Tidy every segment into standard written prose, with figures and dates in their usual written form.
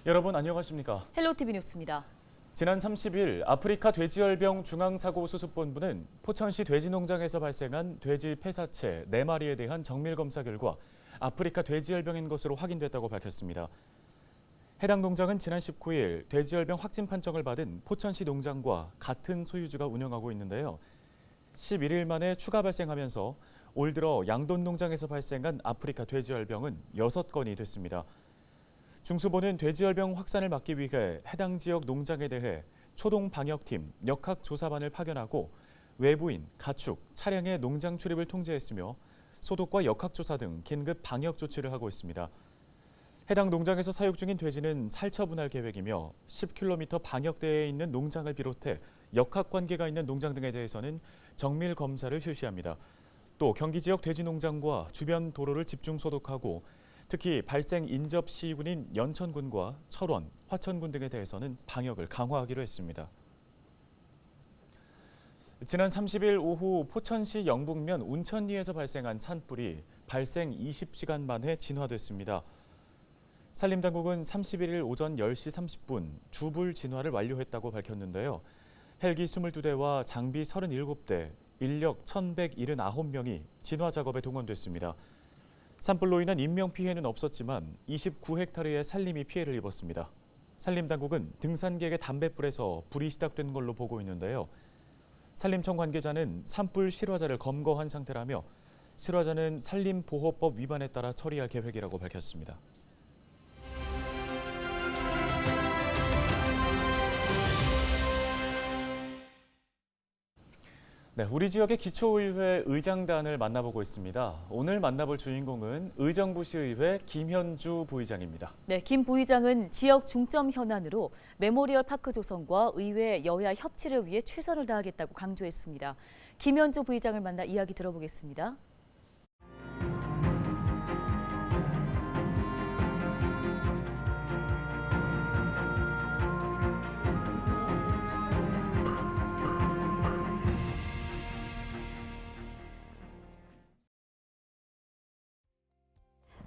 여러분 안녕하십니까? 헬로티비 뉴스입니다. 지난 30일 아프리카 돼지열병 중앙사고수습본부는 포천시 돼지농장에서 발생한 돼지 폐사체 4마리에 대한 정밀검사 결과 아프리카 돼지열병인 것으로 확인됐다고 밝혔습니다. 해당 농장은 지난 19일 돼지열병 확진 판정을 받은 포천시 농장과 같은 소유주가 운영하고 있는데요. 11일 만에 추가 발생하면서 올 들어 양돈 농장에서 발생한 아프리카 돼지열병은 6건이 됐습니다. 중수본은 돼지열병 확산을 막기 위해 해당 지역 농장에 대해 초동방역팀, 역학조사반을 파견하고 외부인, 가축, 차량의 농장 출입을 통제했으며 소독과 역학조사 등 긴급 방역 조치를 하고 있습니다. 해당 농장에서 사육 중인 돼지는 살처분할 계획이며 10km 방역대에 있는 농장을 비롯해 역학관계가 있는 농장 등에 대해서는 정밀 검사를 실시합니다. 또 경기 지역 돼지 농장과 주변 도로를 집중 소독하고 특히 발생 인접 시군인 연천군과 철원, 화천군 등에 대해서는 방역을 강화하기로 했습니다. 지난 30일 오후 포천시 영북면 운천리에서 발생한 산불이 발생 20시간 만에 진화됐습니다. 산림당국은 31일 오전 10시 30분 주불 진화를 완료했다고 밝혔는데요. 헬기 22대와 장비 37대, 인력 1,179명이 진화 작업에 동원됐습니다. 산불로 인한 인명피해는 없었지만 29헥타르의 산림이 피해를 입었습니다. 산림당국은 등산객의 담뱃불에서 불이 시작된 걸로 보고 있는데요. 산림청 관계자는 산불 실화자를 검거한 상태라며 실화자는 산림보호법 위반에 따라 처리할 계획이라고 밝혔습니다. 네, 우리 지역의 기초의회 의장단을 만나보고 있습니다. 오늘 만나볼 주인공은 의정부시의회 김현주 부의장입니다. 네, 김 부의장은 지역 중점 현안으로 메모리얼 파크 조성과 의회 여야 협치를 위해 최선을 다하겠다고 강조했습니다. 김현주 부의장을 만나 이야기 들어보겠습니다.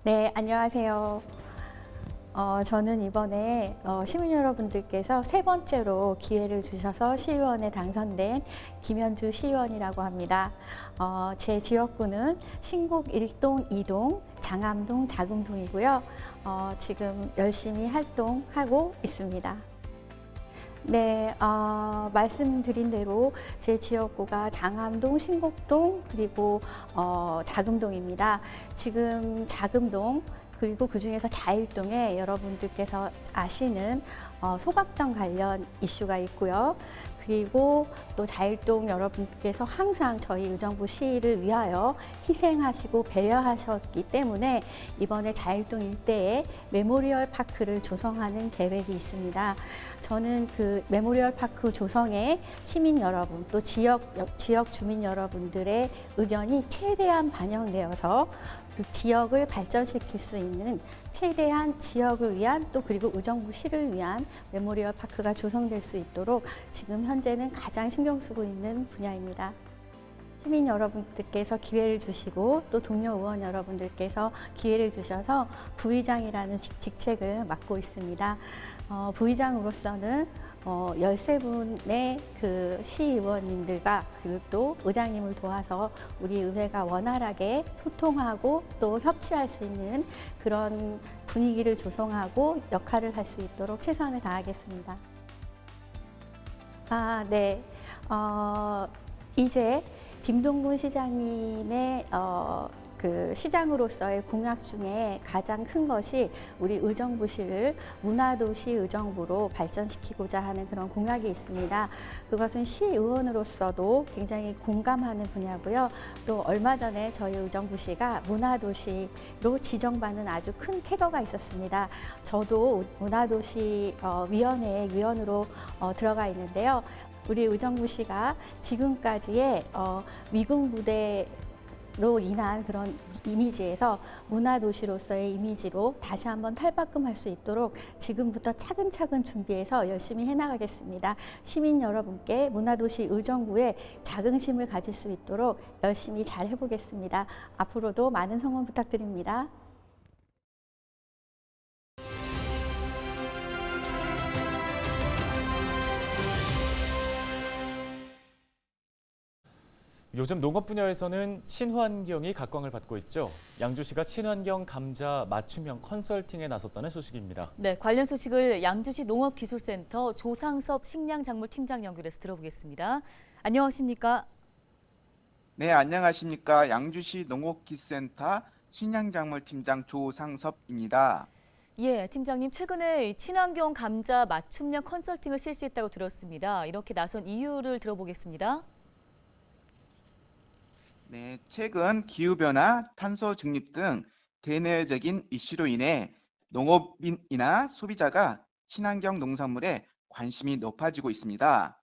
네, 안녕하세요. 저는 이번에 시민 여러분들께서 3번째로 기회를 주셔서 시의원에 당선된 김현주 시의원이라고 합니다. 제 지역구는 신곡 1동, 2동, 장암동, 자금동이고요. 지금 열심히 활동하고 있습니다. 네, 말씀드린 대로 제 지역구가 장암동, 신곡동, 그리고 자금동입니다. 지금 자금동, 그리고 그중에서 자일동에 여러분들께서 아시는 소각장 관련 이슈가 있고요. 그리고 또 자일동 여러분께서 항상 저희 의정부 시를 위하여 희생하시고 배려하셨기 때문에 이번에 자일동 일대에 메모리얼 파크를 조성하는 계획이 있습니다. 저는 그 메모리얼 파크 조성에 시민 여러분 또 지역 주민 여러분들의 의견이 최대한 반영되어서 그 지역을 발전시킬 수 있는 최대한 지역을 위한 또 그리고 의정부시를 위한 메모리얼 파크가 조성될 수 있도록 지금 현재는 가장 신경 쓰고 있는 분야입니다. 시민 여러분들께서 기회를 주시고 또 동료 의원 여러분들께서 기회를 주셔서 부의장이라는 직책을 맡고 있습니다. 부의장으로서는 13분의 그 시의원님들과 그리고 또 의장님을 도와서 우리 의회가 원활하게 소통하고 또 협치할 수 있는 그런 분위기를 조성하고 역할을 할 수 있도록 최선을 다하겠습니다. 네. 이제 김동군 시장님의 그 시장으로서의 공약 중에 가장 큰 것이 우리 의정부시를 문화도시 의정부로 발전시키고자 하는 그런 공약이 있습니다. 그것은 시의원으로서도 굉장히 공감하는 분야고요. 또 얼마 전에 저희 의정부시가 문화도시로 지정받는 아주 큰 쾌거가 있었습니다. 저도 문화도시 위원회의 위원으로 들어가 있는데요. 우리 의정부시가 지금까지의 미군 부대로 인한 그런 이미지에서 문화도시로서의 이미지로 다시 한번 탈바꿈할 수 있도록 지금부터 차근차근 준비해서 열심히 해나가겠습니다. 시민 여러분께 문화도시 의정부에 자긍심을 가질 수 있도록 열심히 잘 해보겠습니다. 앞으로도 많은 성원 부탁드립니다. 요즘 농업 분야에서는 친환경이 각광을 받고 있죠. 양주시가 친환경 감자 맞춤형 컨설팅에 나섰다는 소식입니다. 네, 관련 소식을 양주시 농업기술센터 조상섭 식량작물팀장 연결해서 들어보겠습니다. 안녕하십니까? 네, 안녕하십니까. 양주시 농업기술센터 식량작물팀장 조상섭입니다. 예, 팀장님, 최근에 이 친환경 감자 맞춤형 컨설팅을 실시했다고 들었습니다. 이렇게 나선 이유를 들어보겠습니다. 네, 최근 기후변화, 탄소 중립 등 대내적인 이슈로 인해 농업인이나 소비자가 친환경 농산물에 관심이 높아지고 있습니다.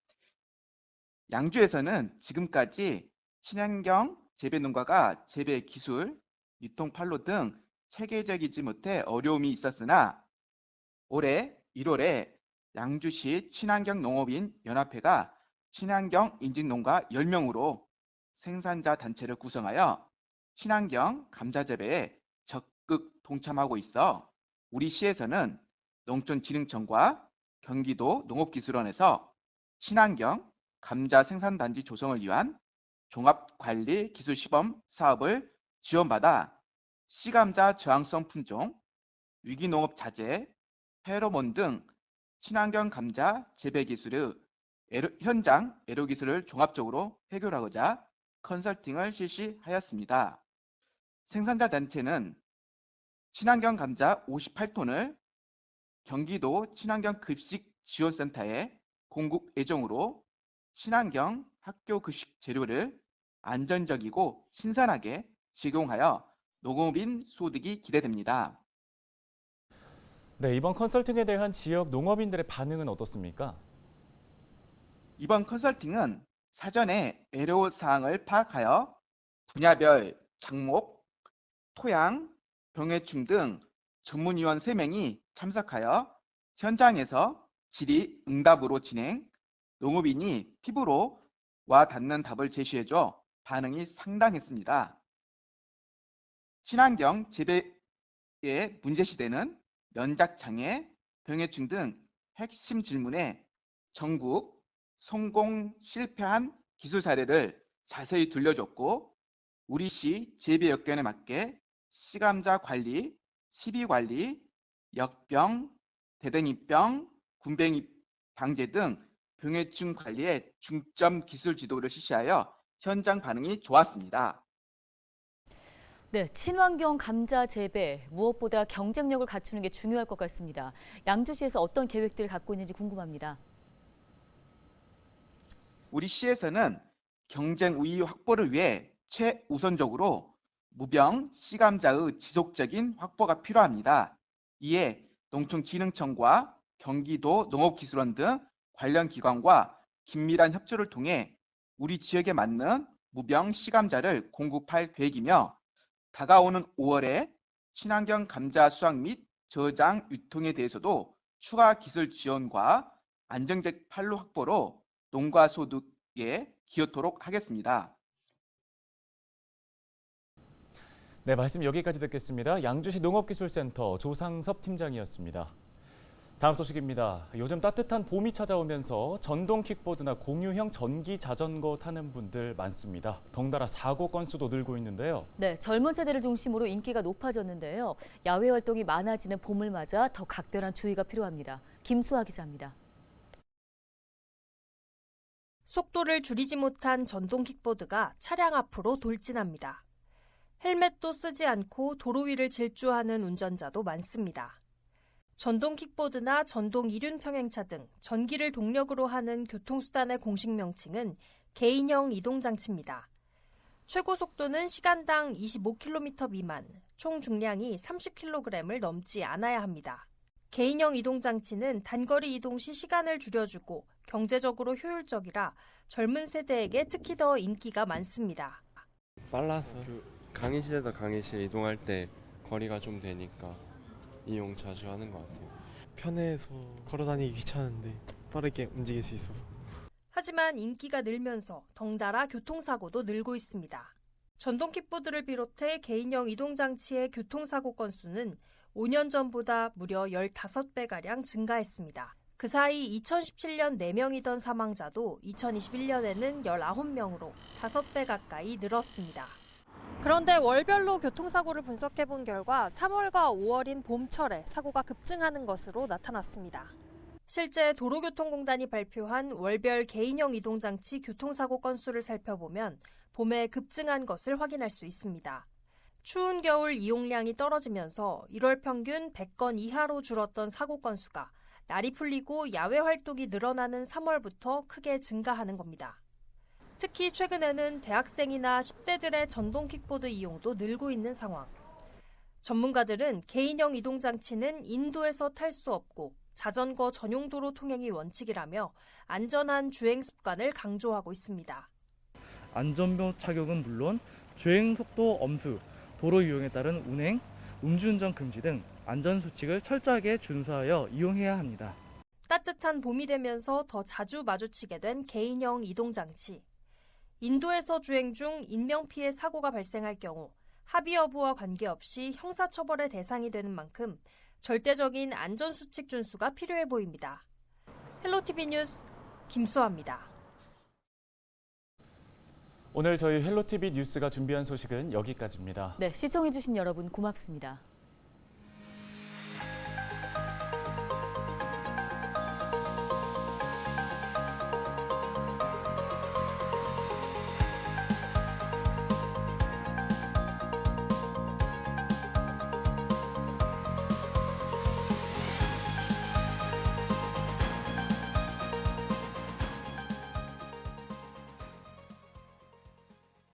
양주에서는 지금까지 친환경 재배 농가가 재배 기술, 유통 판로 등 체계적이지 못해 어려움이 있었으나 올해 1월에 양주시 친환경 농업인 연합회가 친환경 인증 농가 10명으로 생산자 단체를 구성하여 친환경 감자 재배에 적극 동참하고 있어 우리 시에서는 농촌진흥청과 경기도 농업기술원에서 친환경 감자 생산단지 조성을 위한 종합관리 기술시범 사업을 지원받아 씨감자 저항성 품종, 위기농업 자재, 페로몬 등 친환경 감자 재배 기술의 현장 애로 기술을 종합적으로 해결하고자 컨설팅을 실시하였습니다. 생산자 단체는 친환경 감자 58톤을 경기도 친환경 급식 지원센터에 공급 예정으로 친환경 학교 급식 재료를 안전적이고 신선하게 제공하여 농업인 소득이 기대됩니다. 네, 이번 컨설팅에 대한 지역 농업인들의 반응은 어떻습니까? 이번 컨설팅은 사전에 애로사항을 파악하여 분야별 작목, 토양, 병해충 등 전문위원 3명이 참석하여 현장에서 질의 응답으로 진행, 농업인이 피부로 와 닿는 답을 제시해줘 반응이 상당했습니다. 친환경 재배의 문제시대는 연작장애, 병해충 등 핵심 질문에 전국 성공 실패한 기술 사례를 자세히 들려줬고 우리 시 재배 여건에 맞게 씨감자 관리, 시비 관리, 역병, 대댕이병, 군뱅이 방제 등 병해충 관리에 중점 기술 지도를 실시하여 현장 반응이 좋았습니다. 네, 친환경 감자 재배, 무엇보다 경쟁력을 갖추는 게 중요할 것 같습니다. 양주시에서 어떤 계획들을 갖고 있는지 궁금합니다. 우리 시에서는 경쟁 우위 확보를 위해 최우선적으로 무병 씨감자의 지속적인 확보가 필요합니다. 이에 농촌진흥청과 경기도 농업기술원 등 관련 기관과 긴밀한 협조를 통해 우리 지역에 맞는 무병 씨감자를 공급할 계획이며 다가오는 5월에 친환경 감자 수확 및 저장 유통에 대해서도 추가 기술 지원과 안정적 판로 확보로 농가 소득에 기여토록 하겠습니다. 네, 말씀 여기까지 듣겠습니다. 양주시 농업기술센터 조상섭 팀장이었습니다. 다음 소식입니다. 요즘 따뜻한 봄이 찾아오면서 전동 킥보드나 공유형 전기 자전거 타는 분들 많습니다. 덩달아 사고 건수도 늘고 있는데요. 네, 젊은 세대를 중심으로 인기가 높아졌는데요. 야외 활동이 많아지는 봄을 맞아 더 각별한 주의가 필요합니다. 김수아 기자입니다. 속도를 줄이지 못한 전동 킥보드가 차량 앞으로 돌진합니다. 헬멧도 쓰지 않고 도로 위를 질주하는 운전자도 많습니다. 전동 킥보드나 전동 이륜 평행차 등 전기를 동력으로 하는 교통수단의 공식 명칭은 개인형 이동장치입니다. 최고 속도는 시간당 25km 미만, 총 중량이 30kg을 넘지 않아야 합니다. 개인형 이동장치는 단거리 이동 시 시간을 줄여주고 경제적으로 효율적이라 젊은 세대에게 특히 더 인기가 많습니다. 빨라서 강의실에서 강의실 이동할 때 거리가 좀 되니까 이용 자주 하는 것 같아요. 편해서 걸어다니기 귀찮은데 빠르게 움직일 수 있어서. 하지만 인기가 늘면서 덩달아 교통사고도 늘고 있습니다. 전동 킥보드를 비롯해 개인형 이동장치의 교통사고 건수는 5년 전보다 무려 15배가량 증가했습니다. 그 사이 2017년 4명이던 사망자도 2021년에는 19명으로 5배 가까이 늘었습니다. 그런데 월별로 교통사고를 분석해본 결과 3월과 5월인 봄철에 사고가 급증하는 것으로 나타났습니다. 실제 도로교통공단이 발표한 월별 개인형 이동장치 교통사고 건수를 살펴보면 봄에 급증한 것을 확인할 수 있습니다. 추운 겨울 이용량이 떨어지면서 1월 평균 100건 이하로 줄었던 사고 건수가 날이 풀리고 야외 활동이 늘어나는 3월부터 크게 증가하는 겁니다. 특히 최근에는 대학생이나 10대들의 전동 킥보드 이용도 늘고 있는 상황. 전문가들은 개인형 이동장치는 인도에서 탈 수 없고 자전거 전용 도로 통행이 원칙이라며 안전한 주행 습관을 강조하고 있습니다. 안전벨트 착용은 물론 주행 속도 엄수, 도로 이용에 따른 운행, 음주운전 금지 등 안전수칙을 철저하게 준수하여 이용해야 합니다. 따뜻한 봄이 되면서 더 자주 마주치게 된 개인형 이동장치. 인도에서 주행 중 인명피해 사고가 발생할 경우 합의 여부와 관계없이 형사처벌의 대상이 되는 만큼 절대적인 안전수칙 준수가 필요해 보입니다. 헬로티비 뉴스 김수아입니다. 오늘 저희 헬로티비 뉴스가 준비한 소식은 여기까지입니다. 네, 시청해주신 여러분 고맙습니다.